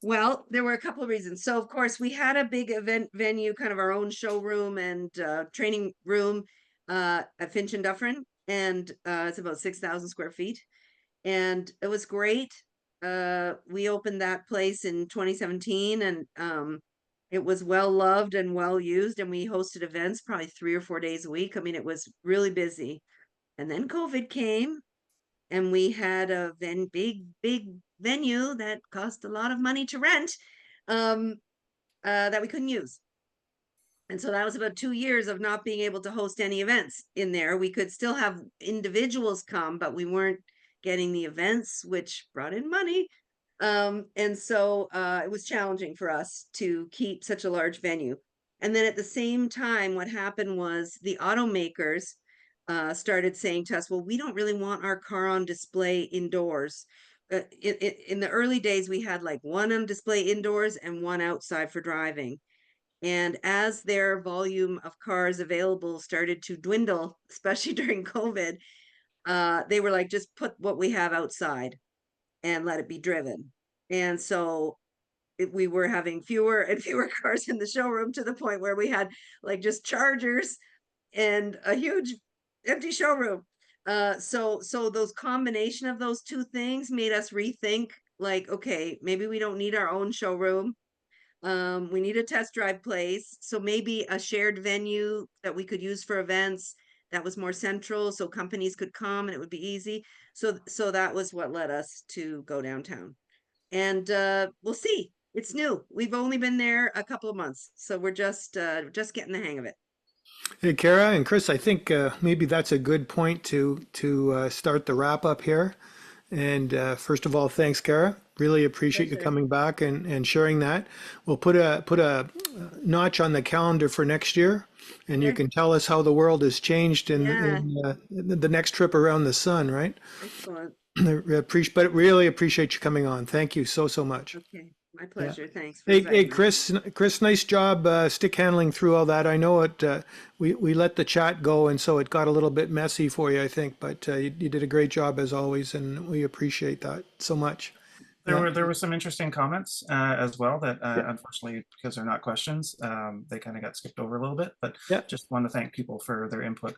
Well, there were a couple of reasons. So, of course, we had a big event venue, kind of our own showroom and training room at Finch and Dufferin, and it's about 6,000 square feet, and it was great. We opened that place in 2017, and it was well loved and well used, and we hosted events probably 3 or 4 days a week. I mean, it was really busy. And then COVID came, and we had a big venue that cost a lot of money to rent, um, that we couldn't use. And so that was about 2 years of not being able to host any events in there. We could still have individuals come, but we weren't getting the events, which brought in money. And so it was challenging for us to keep such a large venue. And then at the same time, what happened was the automakers started saying to us, well, we don't really want our car on display indoors. In the early days, we had like one on display indoors and one outside for driving. And as their volume of cars available started to dwindle, especially during COVID, they were like, just put what we have outside and let it be driven. And so we were having fewer and fewer cars in the showroom, to the point where we had like just chargers and a huge empty showroom. So those combination of those two things made us rethink, like, okay, maybe we don't need our own showroom. We need a test drive place. So maybe a shared venue that we could use for events that was more central so companies could come and it would be easy. So that was what led us to go downtown. And we'll see. It's new. We've only been there a couple of months, so we're just getting the hang of it. Hey, Kara and Chris, I think maybe that's a good point to start the wrap up here. And first of all, thanks, Kara. Really appreciate you Pleasure. coming back and sharing that. We'll put a notch on the calendar for next year, and you Okay. can tell us how the world has changed Yeah, in the next trip around the sun, right? excellent. But really appreciate you coming on. Thank you so much. Okay, my Yeah. pleasure. Thanks for Hey, inviting me. Chris, nice job stick handling through all that. I know it. We let the chat go, and so it got a little bit messy for you, I think. But you did a great job as always, and we appreciate that so much. Yeah, There were some interesting comments as well that yeah, unfortunately, because they're not questions, they kind of got skipped over a little bit. But yeah, just want to thank people for their input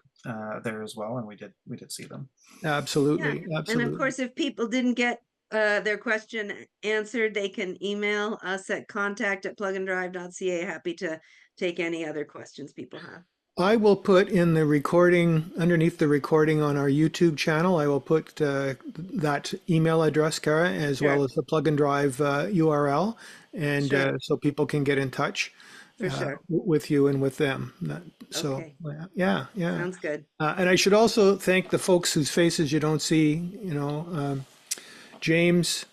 there as well, and we did see them. Yeah, absolutely, and of absolutely. course, if people didn't get their question answered, they can email us at contact@pluganddrive.ca. Happy to take any other questions people have. I will put in the recording, underneath the recording on our YouTube channel, I will put that email address, Kara, as well Sure, as the plug and drive URL, and sure, so people can get in touch for sure. with you and with them. So, Okay, yeah, yeah. sounds good. And I should also thank the folks whose faces you don't see, James,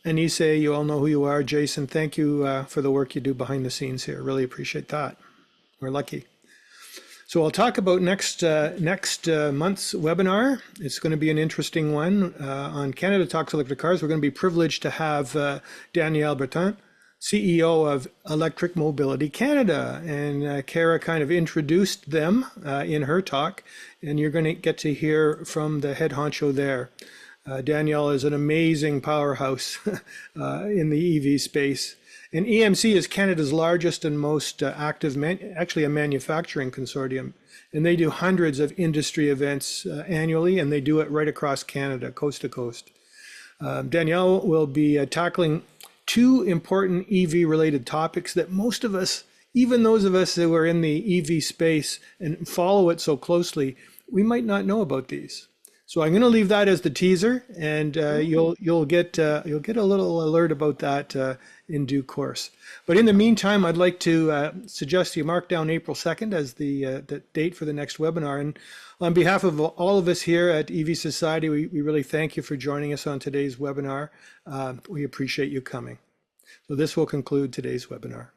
Anise, you all know who you are. Jason, thank you for the work you do behind the scenes here. Really appreciate that. We're lucky. So I'll talk about next month's webinar. It's going to be an interesting one on Canada Talks Electric Cars. We're going to be privileged to have Danielle Bertin, CEO of Electric Mobility Canada, and Cara kind of introduced them in her talk, and you're going to get to hear from the head honcho there. Danielle is an amazing powerhouse in the EV space. And EMC is Canada's largest and most active, actually a manufacturing consortium. And they do hundreds of industry events annually, and they do it right across Canada, coast to coast. Danielle will be tackling two important EV related topics that most of us, even those of us who are in the EV space and follow it so closely, we might not know about these. So I'm going to leave that as the teaser, and Mm, you'll get a little alert about that in due course. But in the meantime, I'd like to suggest you mark down April 2nd as the date for the next webinar. And on behalf of all of us here at EV Society, we really thank you for joining us on today's webinar. We appreciate you coming. So this will conclude today's webinar.